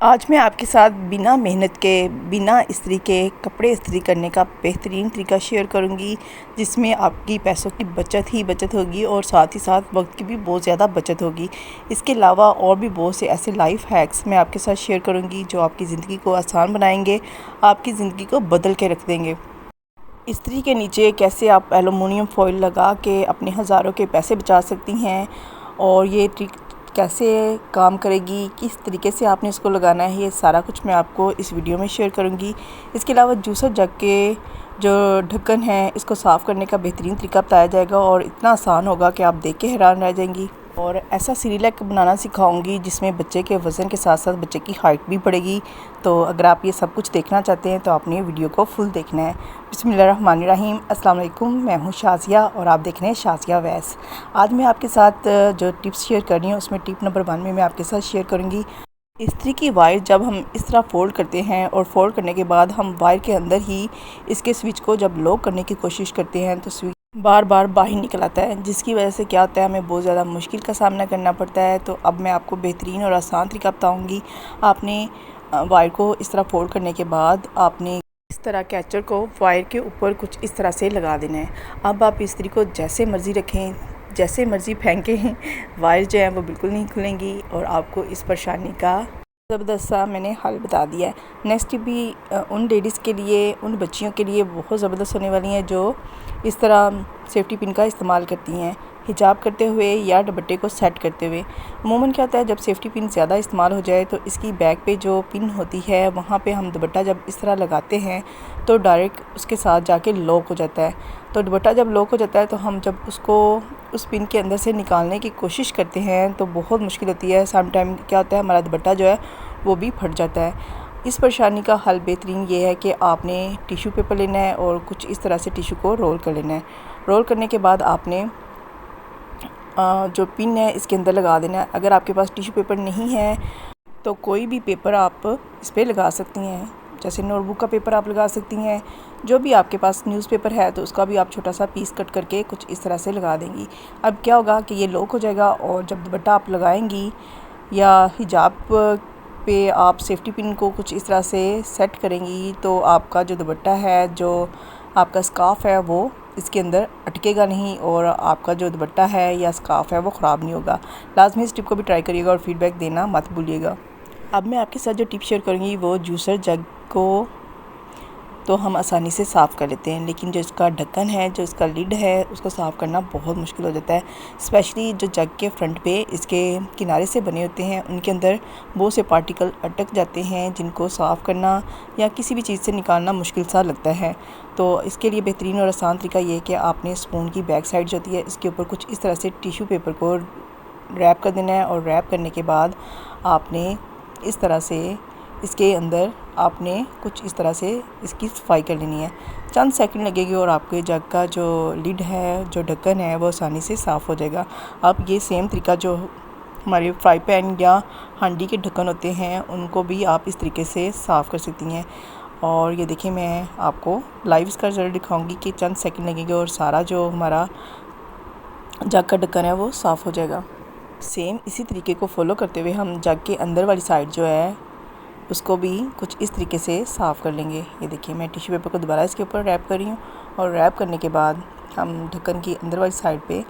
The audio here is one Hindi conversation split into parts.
आज मैं आपके साथ बिना मेहनत के, बिना इस्त्री के कपड़े इस्त्री करने का बेहतरीन तरीका शेयर करूंगी, जिसमें आपकी पैसों की बचत ही बचत होगी और साथ ही साथ वक्त की भी बहुत ज़्यादा बचत होगी। इसके अलावा और भी बहुत से ऐसे लाइफ हैक्स मैं आपके साथ शेयर करूंगी जो आपकी ज़िंदगी को आसान बनाएंगे, आपकी ज़िंदगी को बदल के रख देंगे। इस्त्री के नीचे कैसे आप एलुमिनियम फॉइल लगा के अपने हज़ारों के पैसे बचा सकती हैं और ये ट्रिक कैसे काम करेगी, किस तरीके से आपने इसको लगाना है, ये सारा कुछ मैं आपको इस वीडियो में शेयर करूंगी। इसके अलावा जूसर जग के जो ढक्कन है इसको साफ़ करने का बेहतरीन तरीका बताया जाएगा और इतना आसान होगा कि आप देख के हैरान रह जाएंगी। और ऐसा सिरिलैक बनाना सिखाऊंगी जिसमें बच्चे के वज़न के साथ साथ बच्चे की हाइट भी बढ़ेगी। तो अगर आप ये सब कुछ देखना चाहते हैं तो आपने वीडियो को फुल देखना है। बिस्मिल्लाहिर्रहमानिर्रहीम, अस्सलाम वालेकुम। मैं हूँ शाज़िया और आप देख रहे हैं शाज़िया वैस। आज मैं आपके साथ जो टिप्स शेयर कर रही हूँ उसमें टिप नंबर 1 में मैं आपके साथ शेयर करूँगी इस्त्री की वायर जब हम इस तरह फ़ोल्ड करते हैं और फ़ोल्ड करने के बाद हम वायर के अंदर ही इसके स्विच को जब लॉक करने की कोशिश करते हैं तो स्विच बार बार बाहर निकल आता है, जिसकी वजह से क्या होता है, हमें बहुत ज़्यादा मुश्किल का सामना करना पड़ता है। तो अब मैं आपको बेहतरीन और आसान तरीका बताऊंगी। आपने वायर को इस तरह फोल्ड करने के बाद आपने इस तरह कैचर को वायर के ऊपर कुछ इस तरह से लगा देना है। अब आप इस्त्री को जैसे मर्ज़ी रखें, जैसे मर्ज़ी फेंकें, वायर जो है वो बिल्कुल नहीं खुलेंगी और आपको इस परेशानी का ज़बरदस्त सा मैंने हल बता दिया है। नेक्स्ट भी उन लेडीज़ के लिए, उन बच्चियों के लिए बहुत ज़बरदस्त होने वाली हैं जो इस तरह सेफ्टी पिन का इस्तेमाल करती हैं हिजाब करते हुए या दुपट्टे को सेट करते हुए। अमूमन क्या होता है, जब सेफ्टी पिन ज़्यादा इस्तेमाल हो जाए तो इसकी बैक पे जो पिन होती है वहाँ पे हम दुपट्टा जब इस तरह लगाते हैं तो डायरेक्ट उसके साथ जाके लॉक हो जाता है। तो दुपट्टा जब लॉक हो जाता है तो हम जब उसको उस पिन के अंदर से निकालने की कोशिश करते हैं तो बहुत मुश्किल होती है। सम टाइम क्या होता है, हमारा दुपट्टा जो है वो भी फट जाता है। इस परेशानी का हल बेहतरीन ये है कि आपने टिश्यू पेपर लेना है और कुछ इस तरह से टिश्यू को रोल कर लेना है। रोल करने के बाद आपने जो पिन है इसके अंदर लगा देना है। अगर आपके पास टिश्यू पेपर नहीं है तो कोई भी पेपर आप इस पर लगा सकती हैं, जैसे नोटबुक का पेपर आप लगा सकती हैं। जो भी आपके पास न्यूज़पेपर है तो उसका भी आप छोटा सा पीस कट करके कुछ इस तरह से लगा देंगी। अब क्या होगा कि ये लॉक हो जाएगा और जब दुपट्टा आप लगाएंगी या हिजाब पे आप सेफ्टी पिन को कुछ इस तरह से सेट करेंगी तो आपका जो दुपट्टा है, जो आपका स्कार्फ़ है, वो इसके अंदर अटकेगा नहीं और आपका जो दुपट्टा है या स्कार्फ़ है वो ख़राब नहीं होगा। लाजमी इस टिप को भी ट्राई करिएगा और फीडबैक देना मत भूलिएगा। अब मैं आपके साथ जो टिप शेयर करूँगी वो जूसर जग को तो हम आसानी से साफ़ कर लेते हैं, लेकिन जो इसका ढक्कन है, जो इसका लिड है, उसको साफ़ करना बहुत मुश्किल हो जाता है। स्पेशली जो जग के फ्रंट पे इसके किनारे से बने होते हैं उनके अंदर बहुत से पार्टिकल अटक जाते हैं जिनको साफ़ करना या किसी भी चीज़ से निकालना मुश्किल सा लगता है। तो इसके लिए बेहतरीन और आसान तरीका ये है कि आपने स्पून की बैक साइड जो होती है इसके ऊपर कुछ इस तरह से टिश्यू पेपर को रैप कर देना है और रैप करने के बाद आपने इस तरह से इसके अंदर आपने कुछ इस तरह से इसकी सफाई कर लेनी है। चंद सेकंड लगेगी और आपके जग का जो लिड है, जो ढक्कन है, वो आसानी से साफ़ हो जाएगा। अब ये सेम तरीका जो हमारे फ्राई पैन या हांडी के ढक्कन होते हैं उनको भी आप इस तरीके से साफ़ कर सकती हैं। और ये देखिए, मैं आपको लाइव इसका रिजल्ट दिखाऊँगी कि चंद सेकेंड लगेंगे और सारा जो हमारा जग का ढक्कन है वो साफ़ हो जाएगा। सेम इसी तरीके को फॉलो करते हुए हम जग के अंदर वाली साइड जो है उसको भी कुछ इस तरीके से साफ़ कर लेंगे। ये देखिए, मैं टिश्यू पेपर को दोबारा इसके ऊपर रैप कर रही हूँ और रैप करने के बाद हम ढक्कन की अंदर वाली साइड पे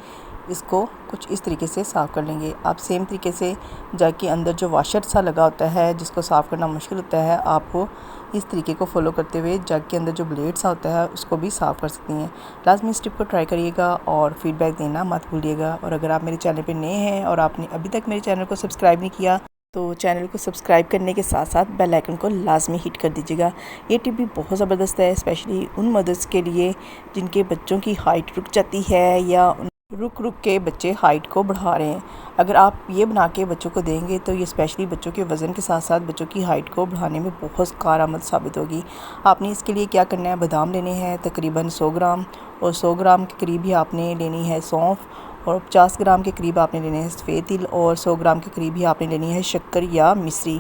इसको कुछ इस तरीके से साफ़ कर लेंगे। आप सेम तरीके से जग के अंदर जो वाशर सा लगा होता है जिसको साफ़ करना मुश्किल होता है, आपको इस तरीके को फॉलो करते हुए जग के अंदर जो ब्लेड सा होता है उसको भी साफ़ कर सकती हैं। लाजमी इस टिप को ट्राई करिएगा और फीडबैक देना मत भूलिएगा। और अगर आप मेरे चैनल पर नए हैं और आपने अभी तक मेरे चैनल को सब्सक्राइब नहीं किया तो चैनल को सब्सक्राइब करने के साथ साथ बेल आइकन को लाजमी हिट कर दीजिएगा। ये टिप भी बहुत ज़बरदस्त है, स्पेशली उन मदर्स के लिए जिनके बच्चों की हाइट रुक जाती है या रुक रुक के बच्चे हाइट को बढ़ा रहे हैं। अगर आप ये बना के बच्चों को देंगे तो ये स्पेशली बच्चों के वज़न के साथ साथ बच्चों की हाइट को बढ़ाने में बहुत कारआमद साबित होगी। आपने इसके लिए क्या करना है, बादाम लेने हैं तकरीबन 100 ग्राम और 100 ग्राम के करीब ही आपने लेनी है सौंफ और 50 ग्राम के करीब आपने लेने हैं सफ़ेद तिल और 100 ग्राम के करीब ही आपने लेनी है शक्कर या मिश्री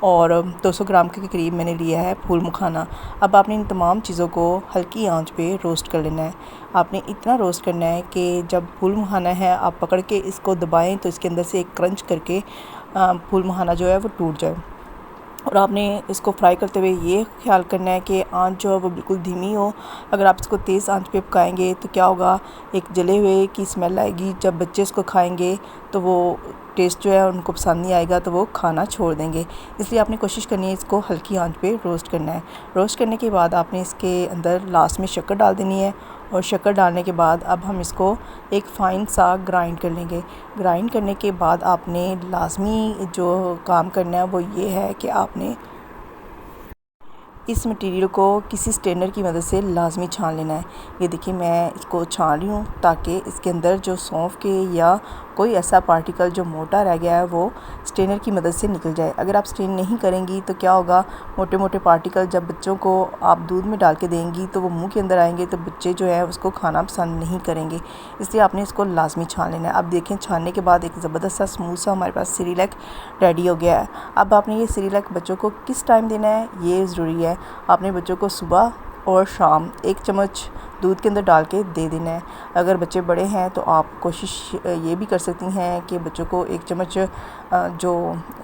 और 200 ग्राम के करीब मैंने लिया है फूल मखाना। अब आपने इन तमाम चीज़ों को हल्की आंच पे रोस्ट कर लेना है। आपने इतना रोस्ट करना है कि जब फूल मखाना है आप पकड़ के इसको दबाएं तो इसके अंदर से एक क्रंच करके फूल मखाना जो है वो टूट जाए। और आपने इसको फ्राई करते हुए ये ख्याल करना है कि आंच जो है वो बिल्कुल धीमी हो। अगर आप इसको तेज़ आंच पे पकाएंगे तो क्या होगा, एक जले हुए की स्मेल आएगी। जब बच्चे इसको खाएंगे तो वो टेस्ट जो है उनको पसंद नहीं आएगा, तो वो खाना छोड़ देंगे। इसलिए आपने कोशिश करनी है इसको हल्की आंच पे रोस्ट करना है। रोस्ट करने के बाद आपने इसके अंदर लास्ट में शक्कर डाल देनी है, और शक्कर डालने के बाद अब हम इसको एक फ़ाइन सा ग्राइंड कर लेंगे। ग्राइंड करने के बाद आपने लाजमी जो काम करना है वो ये है कि आपने इस मटेरियल को किसी स्ट्रेनर की मदद से लाजमी छान लेना है। ये देखिए मैं इसको छान रही हूँ ताकि इसके अंदर जो सौंफ के या कोई ऐसा पार्टिकल जो मोटा रह गया है वो स्ट्रेनर की मदद से निकल जाए। अगर आप स्ट्रेन नहीं करेंगी तो क्या होगा, मोटे मोटे पार्टिकल जब बच्चों को आप दूध में डाल के देंगी तो वो मुंह के अंदर आएंगे, तो बच्चे जो है उसको खाना पसंद नहीं करेंगे। इसलिए आपने इसको लाजमी छान लेना है। अब देखें छानने के बाद एक ज़बरदस्त सा स्मूथ सा हमारे पास सेरेलैक रेडी हो गया है। अब आपने ये सेरेलैक बच्चों को किस टाइम देना है ये ज़रूरी है। आपने बच्चों को सुबह और शाम 1 चम्मच दूध के अंदर डाल के दे देना है। अगर बच्चे बड़े हैं तो आप कोशिश ये भी कर सकती हैं कि बच्चों को 1 चम्मच जो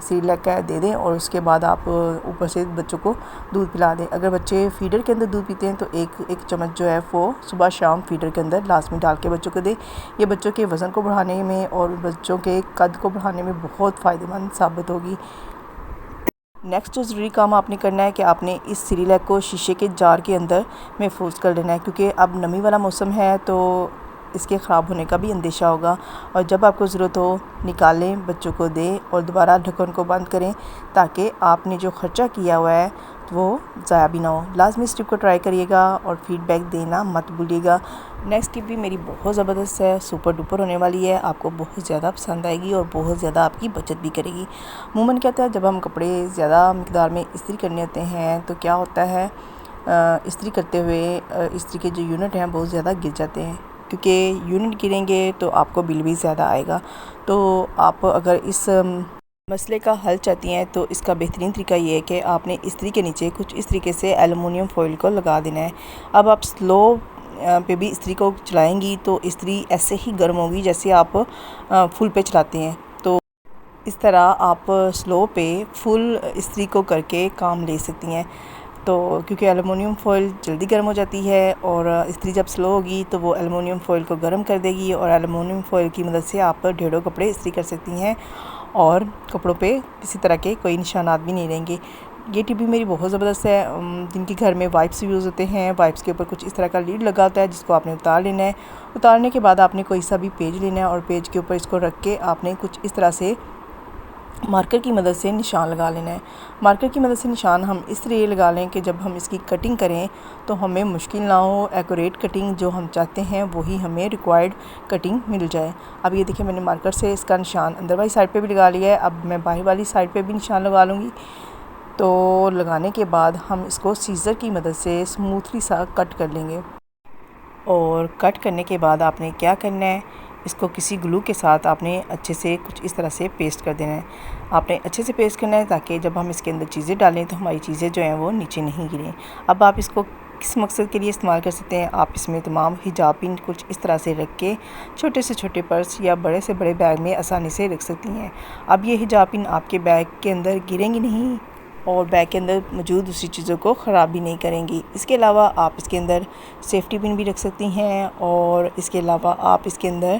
सेरेलैक है दे दें, और उसके बाद आप ऊपर से बच्चों को दूध पिला दें। अगर बच्चे फीडर के अंदर दूध पीते हैं तो एक चम्मच जो है वो सुबह शाम फीडर के अंदर लाजमी डाल के बच्चों को दें। ये बच्चों के वज़न को बढ़ाने में और बच्चों के कद को बढ़ाने में बहुत फ़ायदेमंद साबित होगी। नेक्स्ट जो ज़रूरी काम आपने करना है कि आपने इस सेरेलैक को शीशे के जार के अंदर महफूज कर लेना है, क्योंकि अब नमी वाला मौसम है तो इसके ख़राब होने का भी अंदेशा होगा। और जब आपको ज़रूरत हो निकालें, बच्चों को दें और दोबारा ढक्कन को बंद करें, ताकि आपने जो ख़र्चा किया हुआ है वो ज़ाया भी ना हो। लाजमी इस टिप को ट्राई करिएगा और फ़ीडबैक देना मत भूलिएगा। नेक्स्ट टिप भी मेरी बहुत ज़बरदस्त है, सुपर डुपर होने वाली है, आपको बहुत ज़्यादा पसंद आएगी और बहुत ज़्यादा आपकी बचत भी करेगी। अमूमन कहता है जब हम कपड़े ज़्यादा मकदार में इस्त्री करने होते हैं तो क्या होता है, इस्त्री करते हुए इस्त्री के जो यूनिट हैं बहुत ज़्यादा गिर जाते हैं, क्योंकि यूनिट गिरेंगे तो आपको बिल भी ज़्यादा आएगा। तो आप अगर इस मसले का हल चाहती हैं तो इसका बेहतरीन तरीका ये है कि आपने इस्त्री के नीचे कुछ इस तरीके से एलुमिनियम फॉइल को लगा देना है। अब आप स्लो पे भी इस्त्री को चलाएंगी तो इस्त्री ऐसे ही गर्म होगी जैसे आप फुल पे चलाते हैं। तो इस तरह आप स्लो पे फुल इस्त्री को करके काम ले सकती हैं। तो क्योंकि एलुमिनियम फॉइल जल्दी गर्म हो जाती है और इस्त्री जब स्लो होगी तो वो एलुमिनियम फॉइल को गर्म कर देगी, और एलुमिनियम फॉइल की मदद से आप ढेरों कपड़े इस्त्री कर सकती हैं और कपड़ों पे किसी तरह के कोई निशानात भी नहीं रहेंगे। ये टिप भी मेरी बहुत ज़बरदस्त है। जिनके घर में वाइप्स यूज़ होते हैं, वाइप्स के ऊपर कुछ इस तरह का लीड लगा होता है जिसको आपने उतार लेना है। उतारने के बाद आपने कोई सा भी पेज लेना है और पेज के ऊपर इसको रख के आपने कुछ इस तरह से मार्कर की मदद से निशान लगा लेना है। मार्कर की मदद से निशान हम इस तरह लगा लें कि जब हम इसकी कटिंग करें तो हमें मुश्किल ना हो, एक्यूरेट कटिंग जो हम चाहते हैं वही हमें रिक्वायर्ड कटिंग मिल जाए। अब ये देखिए मैंने मार्कर से इसका निशान अंदर वाली साइड पे भी लगा लिया है। अब मैं बाहर वाली साइड पे भी निशान लगा लूँगी। तो लगाने के बाद हम इसको सीज़र की मदद से स्मूथली सा कट कर लेंगे। और कट करने के बाद आपने क्या करना है, इसको किसी ग्लू के साथ आपने अच्छे से कुछ इस तरह से पेस्ट कर देना है। आपने अच्छे से पेस्ट करना है ताकि जब हम इसके अंदर चीज़ें डालें तो हमारी चीज़ें जो हैं वो नीचे नहीं गिरें। अब आप इसको किस मकसद के लिए इस्तेमाल कर सकते हैं, आप इसमें तमाम हिजाब पिन कुछ इस तरह से रख के छोटे से छोटे पर्स या बड़े से बड़े बैग में आसानी से रख सकती हैं। अब ये हिजाब पिन आपके बैग के अंदर गिरेंगी नहीं और बैग के अंदर मौजूद दूसरी चीज़ों को ख़राब भी नहीं करेंगी। इसके अलावा आप इसके अंदर सेफ्टी पिन भी रख सकती हैं, और इसके अलावा आप इसके अंदर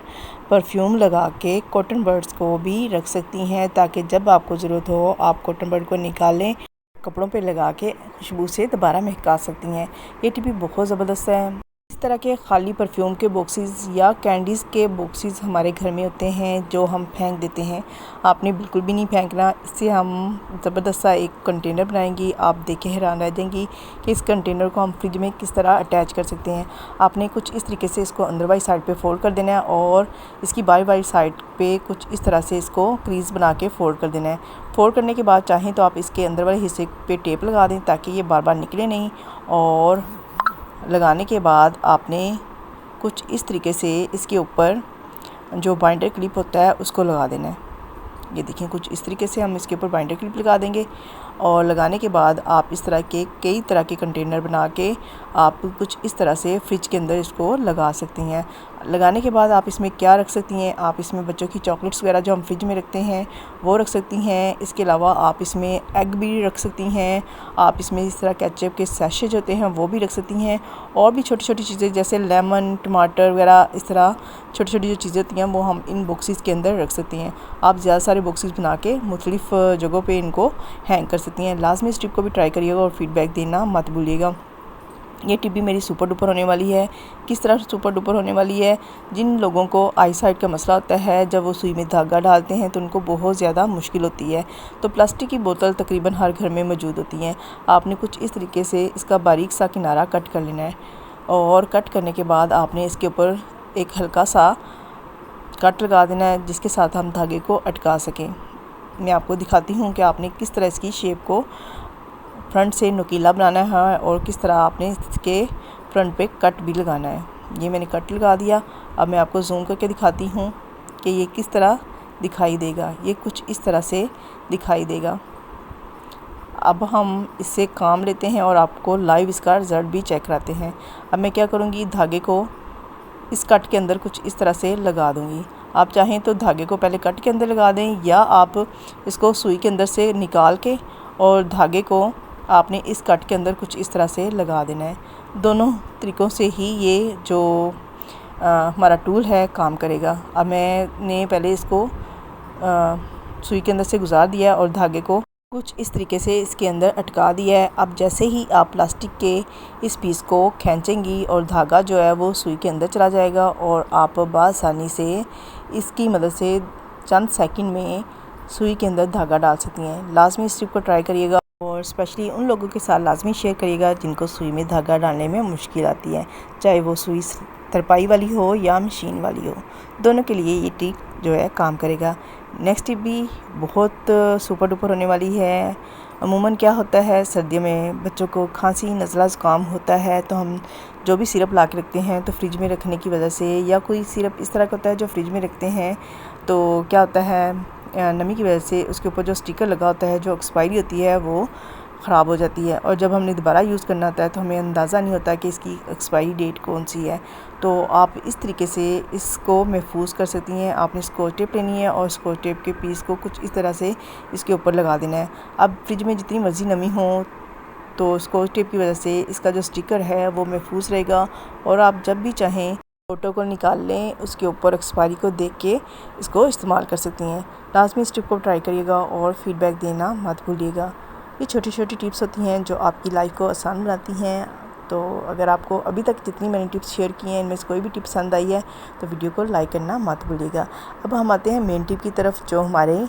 परफ्यूम लगा के कॉटन बड्स को भी रख सकती हैं, ताकि जब आपको ज़रूरत हो आप कॉटन बड को निकालें, कपड़ों पे लगा के खुशबू से दोबारा महका सकती हैं। ये टिप भी बहुत ज़बरदस्त है। इस तरह के खाली परफ्यूम के बॉक्सेस या कैंडीज़ के बॉक्सेस हमारे घर में होते हैं जो हम फेंक देते हैं। आपने बिल्कुल भी नहीं फेंकना। इससे हम ज़बरदस्त सा एक कंटेनर बनाएंगी। आप देखे हैरान रह जाएंगी कि इस कंटेनर को हम फ्रिज में किस तरह अटैच कर सकते हैं। आपने कुछ इस तरीके से इसको अंदर वाली साइड पे फोल्ड कर देना है और इसकी बाहर वाली साइड पे कुछ इस तरह से इसको क्रीज़ बना के फोल्ड कर देना है। फोल्ड करने के बाद चाहें तो आप इसके अंदर वाले हिस्से पे टेप लगा दें ताकि ये बार बार निकले नहीं, और लगाने के बाद आपने कुछ इस तरीके से इसके ऊपर जो बाइंडर क्लिप होता है उसको लगा देना है। ये देखिए कुछ इस तरीके से हम इसके ऊपर बाइंडर क्लिप लगा देंगे और लगाने के बाद आप इस तरह के कई तरह के कंटेनर बना के आप कुछ इस तरह से फ्रिज के अंदर इसको लगा सकती हैं। लगाने के बाद आप इसमें क्या रख सकती हैं, आप इसमें बच्चों की चॉकलेट्स वगैरह जो हम फ्रिज में रखते हैं वो रख सकती हैं। इसके अलावा आप इसमें एग भी रख सकती हैं। आप इसमें इस तरह केचप के सैशेज होते हैं वो भी रख सकती हैं। और भी छोटी छोटी चीज़ें जैसे लेमन, टमाटर वगैरह, इस तरह छोटी छोटी जो चीज़ें होती हैं वो हम इन बॉक्सेस के अंदर रख सकती हैं। आप ज़्यादा सारे बॉक्सेस बना के मुख्तलिफ़ जगहों पे इनको हैंग कर सकती हैं। लाजमी इस टिप को भी ट्राई करिएगा और फीडबैक देना मत भूलिएगा। ये टिप भी मेरी सुपर डुपर होने वाली है। किस तरह सुपर डुपर होने वाली है? जिन लोगों को आई साइट का मसला होता है, जब वो सुई में धागा डालते हैं तो उनको बहुत ज़्यादा मुश्किल होती है। तो प्लास्टिक की बोतल तकरीबन हर घर में मौजूद होती हैं। आपने कुछ इस तरीके से इसका बारीक सा किनारा कट कर लेना है और कट करने के बाद आपने इसके ऊपर एक हल्का सा कट लगा देना है जिसके साथ हम धागे को अटका सकें। मैं आपको दिखाती हूँ कि आपने किस तरह इसकी शेप को फ्रंट से नुकीला बनाना है और किस तरह आपने इसके फ्रंट पे कट भी लगाना है। ये मैंने कट लगा दिया। अब मैं आपको जूम करके दिखाती हूँ कि ये किस तरह दिखाई देगा। ये कुछ इस तरह से दिखाई देगा। अब हम इससे काम लेते हैं और आपको लाइव इसका रिज़ल्ट भी चेक कराते हैं। अब मैं क्या करूँगी, धागे को इस कट के अंदर कुछ इस तरह से लगा दूँगी। आप चाहें तो धागे को पहले कट के अंदर लगा दें, या आप इसको सुई के अंदर से निकाल के और धागे को आपने इस कट के अंदर कुछ इस तरह से लगा देना है। दोनों तरीक़ों से ही ये जो हमारा टूल है काम करेगा। अब मैंने पहले इसको सुई के अंदर से गुजार दिया और धागे को कुछ इस तरीके से इसके अंदर अटका दिया है। अब जैसे ही आप प्लास्टिक के इस पीस को खींचेंगी और धागा जो है वो सुई के अंदर चला जाएगा और आप बआसानी से इसकी मदद से चंद सेकंड में सुई के अंदर धागा डाल सकती हैं। लाजमी इस टिप को ट्राई करिएगा और स्पेशली उन लोगों के साथ लाजमी शेयर करिएगा जिनको सुई में धागा डालने में मुश्किल आती है, चाहे वो सुई तरपाई वाली हो या मशीन वाली हो। दोनों के लिए ये टिप जो है काम करेगा। नेक्स्ट टिप भी बहुत सुपर डुपर होने वाली है। अमूमन क्या होता है, सर्दियों में बच्चों को खांसी, नज़ला, ज़ुकाम होता है तो हम जो भी सिरप ला के रखते हैं तो फ्रिज में रखने की वजह से, या कोई सिरप इस तरह का होता है जो फ्रिज में रखते हैं तो क्या होता है, नमी की वजह से उसके ऊपर जो स्टिकर लगा होता है, जो एक्सपायरी होती है वो ख़राब हो जाती है और जब हमने दोबारा यूज़ करना होता है तो हमें अंदाज़ा नहीं होता कि इसकी एक्सपायरी डेट कौन सी है। तो आप इस तरीके से इसको महफूज कर सकती हैं। आपने स्कॉच टेप लेनी है और स्कॉच टेप के पीस को कुछ इस तरह से इसके ऊपर लगा देना है। अब फ्रिज में जितनी मर्ज़ी नमी हो तो स्कॉच टेप की वजह से इसका जो स्टिकर है वो महफूज रहेगा और आप जब भी चाहें फ़ोटो को निकाल लें, उसके ऊपर एक्सपायरी को देख के इसको इस्तेमाल कर सकती हैं। लाजमी इस टिप को ट्राई करिएगा और फ़ीडबैक देना मत भूलिएगा। ये छोटी छोटी टिप्स होती हैं जो आपकी लाइफ को आसान बनाती हैं। तो अगर आपको अभी तक जितनी मैंने टिप्स शेयर की हैं इनमें से कोई भी टिप पसंद आई है तो वीडियो को लाइक करना मत भूलिएगा। अब हम आते हैं मेन टिप की तरफ जो हमारे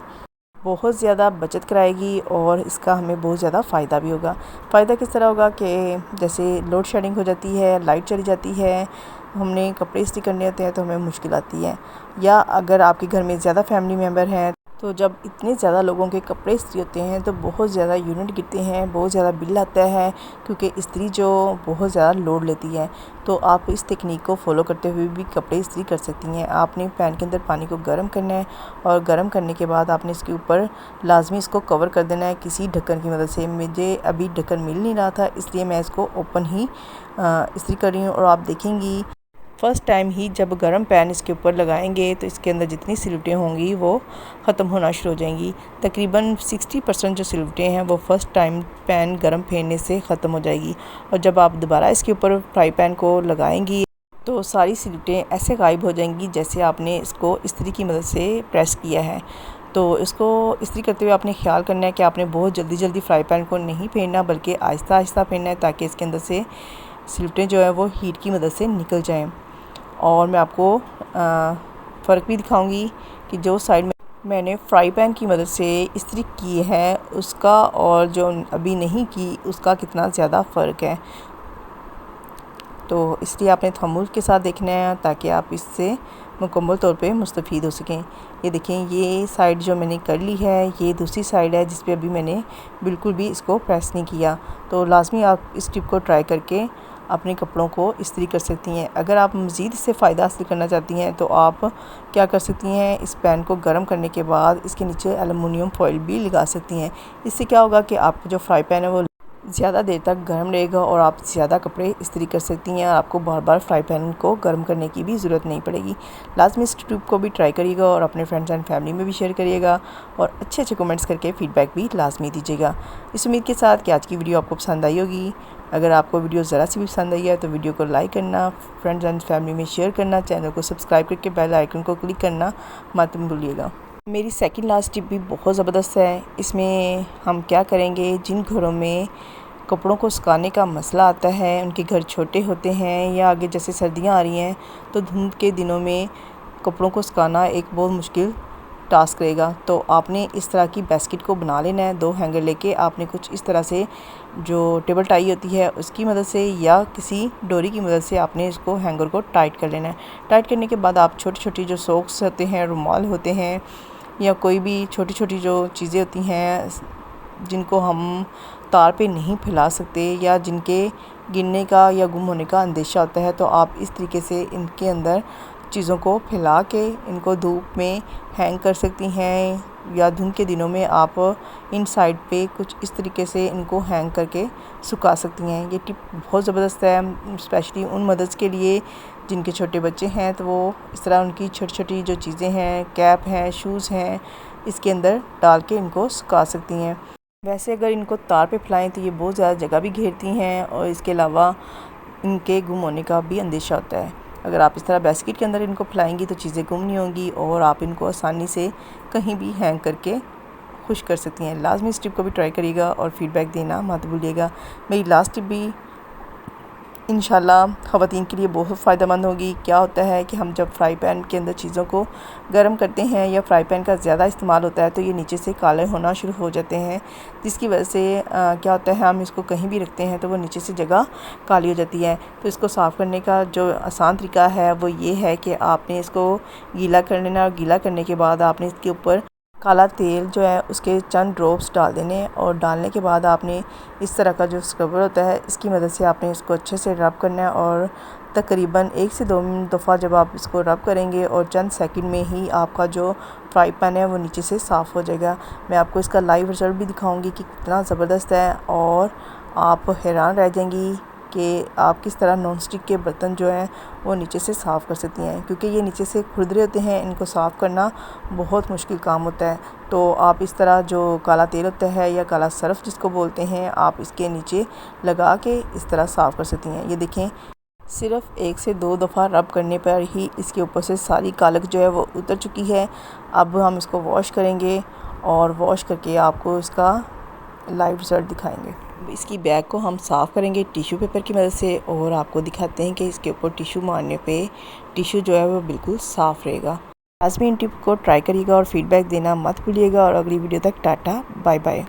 बहुत ज़्यादा बचत कराएगी और इसका हमें बहुत ज़्यादा फ़ायदा भी होगा। फ़ायदा किस तरह होगा कि जैसे लोड शेडिंग हो जाती है, लाइट चली जाती है, हमने कपड़े इस्त्री करने होते हैं तो हमें मुश्किल आती है, या अगर आपके घर में ज़्यादा फैमिली मेम्बर हैं तो जब इतने ज़्यादा लोगों के कपड़े इस्त्री होते हैं तो बहुत ज़्यादा यूनिट गिरते हैं, बहुत ज़्यादा बिल आता है क्योंकि इस्त्री जो बहुत ज़्यादा लोड लेती है। तो आप इस तकनीक को फॉलो करते हुए भी कपड़े इस्त्री कर सकती हैं। आपने पैन के अंदर पानी को गर्म करना है और गर्म करने के बाद आपने इसके ऊपर लाजमी इसको कवर कर देना है किसी ढक्कन की मदद से। मुझे अभी ढक्कन मिल नहीं रहा था इसलिए मैं इसको ओपन ही इस्त्री कर रही हूँ और आप देखेंगी फ़र्स्ट टाइम ही जब गर्म पैन इसके ऊपर लगाएंगे तो इसके अंदर जितनी सिलवटें होंगी वो ख़त्म होना शुरू हो जाएंगी। तकरीबन 60% जो सिलवटें हैं वो फ़र्स्ट टाइम पैन गर्म फेरने से ख़त्म हो जाएगी और जब आप दोबारा इसके ऊपर फ्राई पैन को लगाएंगी तो सारी सिलवटें ऐसे गायब हो जाएंगी जैसे आपने इसको इस्त्री की मदद से प्रेस किया है। तो इसको इस्त्री करते हुए आपने ख्याल करना है कि आपने बहुत जल्दी जल्दी फ्राई पैन को नहीं फेरना बल्कि आहिस्ता आहिस्ता फेरना है ताकि इसके अंदर से सिलवटें जो है वो हीट की मदद से निकल जाएँ। और मैं आपको फ़र्क भी दिखाऊंगी कि जो साइड में मैंने फ्राई पैन की मदद से इस्त्री की है उसका और जो अभी नहीं की उसका कितना ज़्यादा फ़र्क है। तो इसलिए आपने थंबनेल के साथ देखना है ताकि आप इससे मुकम्मल तौर पे मुस्तफ़ीद हो सकें। ये देखें, ये साइड जो मैंने कर ली है ये दूसरी साइड है जिस पे अभी मैंने बिल्कुल भी इसको प्रेस नहीं किया। तो लाजमी आप इस टिप को ट्राई करके अपने कपड़ों को इस्त्री कर सकती हैं। अगर आप मज़ीद इससे फ़ायदा हासिल करना चाहती हैं तो आप क्या कर सकती हैं, इस पैन को गर्म करने के बाद इसके नीचे एलुमिनियम फॉइल भी लगा सकती हैं। इससे क्या होगा कि आपका जो फ्राई पैन है वो ज़्यादा देर तक गर्म रहेगा और आप ज़्यादा कपड़े इस्त्री कर सकती हैं और आपको बार बार फ्राई पैन को गर्म करने की भी ज़रूरत नहीं पड़ेगी। लाजमी इस टिप को भी ट्राई करिएगा और अपने फ्रेंड्स एंड फैमिली में भी शेयर करिएगा और अच्छे अच्छे कमेंट्स करके फ़ीडबैक भी लाजमी दीजिएगा। इस उम्मीद के साथ कि आज की वीडियो आपको पसंद आई होगी। अगर आपको वीडियो ज़रा सी भी पसंद आई है तो वीडियो को लाइक करना, फ्रेंड्स एंड फैमिली में शेयर करना, चैनल को सब्सक्राइब करके बेल आइकन को क्लिक करना मत भूलिएगा। मेरी सेकंड लास्ट टिप भी बहुत ज़बरदस्त है। इसमें हम क्या करेंगे, जिन घरों में कपड़ों को सुखाने का मसला आता है, उनके घर छोटे होते हैं या आगे जैसे सर्दियां आ रही हैं तो धुंध के दिनों में कपड़ों को सुखाना एक बहुत मुश्किल टास्क रहेगा। तो आपने इस तरह की बास्केट को बना लेना है। 2 हैंगर लेके आपने कुछ इस तरह से जो टेबल टाई होती है उसकी मदद से या किसी डोरी की मदद से आपने इसको हैंगर को टाइट कर लेना है। टाइट करने के बाद आप छोटी छोटी जो सॉक्स होते हैं, रुमाल होते हैं या कोई भी छोटी छोटी जो चीज़ें होती हैं जिनको हम तार पे नहीं फैला सकते या जिनके गिरने का या गुम होने का अंदेशा होता है, तो आप इस तरीके से इनके अंदर चीज़ों को फैला के इनको धूप में हैंग कर सकती हैं या धुंध के दिनों में आप इन साइड पे कुछ इस तरीके से इनको हैंग करके सुखा सकती हैं। ये टिप बहुत ज़बरदस्त है, स्पेशली उन मदर्स के लिए जिनके छोटे बच्चे हैं, तो वो इस तरह उनकी छोटी छोटी जो चीज़ें हैं, कैप हैं, शूज़ हैं, इसके अंदर डाल के इनको सुखा सकती हैं। वैसे अगर इनको तार पे फैलाएं तो ये बहुत ज़्यादा जगह भी घेरती हैं और इसके अलावा इनके गुम होने का भी अंदेशा होता है। अगर आप इस तरह बास्केट के अंदर इनको फैलाएंगी तो चीज़ें गुम नहीं होंगी और आप इनको आसानी से कहीं भी हैंग करके खुश कर सकती हैं। लाजमी इस टिप को भी ट्राई करिएगा और फ़ीडबैक देना मत भूलिएगा। मेरी लास्ट टिप भी इंशाल्लाह ख़वातीन के लिए बहुत फ़ायदेमंद होगी। क्या होता है कि हम जब फ्राई पैन के अंदर चीज़ों को गर्म करते हैं या फ्राई पैन का ज़्यादा इस्तेमाल होता है तो ये नीचे से काले होना शुरू हो जाते हैं, जिसकी वजह से क्या होता है, हम इसको कहीं भी रखते हैं तो वो नीचे से जगह काली हो जाती है। तो इसको साफ़ करने का जो आसान तरीका है वो ये है कि आपने इसको गीला कर लेना और गीला करने के बाद आपने इसके ऊपर काला तेल जो है उसके चंद ड्रॉप्स डाल देने और डालने के बाद आपने इस तरह का जो स्क्रबर होता है इसकी मदद से आपने इसको अच्छे से रब करना है और तकरीबन 1 से 2 दफ़ा जब आप इसको रब करेंगे और चंद सेकंड में ही आपका जो फ्राई पैन है वो नीचे से साफ़ हो जाएगा। मैं आपको इसका लाइव रिज़ल्ट भी दिखाऊंगी कि कितना ज़बरदस्त है और आप हैरान रह जाएंगी कि आप किस तरह नॉन स्टिक के बर्तन जो हैं वो नीचे से साफ़ कर सकती हैं, क्योंकि ये नीचे से खुरदरे होते हैं, इनको साफ़ करना बहुत मुश्किल काम होता है। तो आप इस तरह जो काला तेल होता है या काला सर्फ जिसको बोलते हैं, आप इसके नीचे लगा के इस तरह साफ़ कर सकती हैं। ये देखें, सिर्फ़ 1 से 2 दफ़ा रब करने पर ही इसके ऊपर से सारी कालक जो है वो उतर चुकी है। अब हम इसको वॉश करेंगे और वॉश करके आपको इसका लाइव रिज़ल्ट दिखाएंगे। इसकी बैग को हम साफ़ करेंगे टिश्यू पेपर की मदद से और आपको दिखाते हैं कि इसके ऊपर टिश्यू मारने पे टिश्यू जो है वो बिल्कुल साफ़ रहेगा। लाजमी इन टिप को ट्राई करिएगा और फ़ीडबैक देना मत भूलिएगा और अगली वीडियो तक टाटा बाय बाय।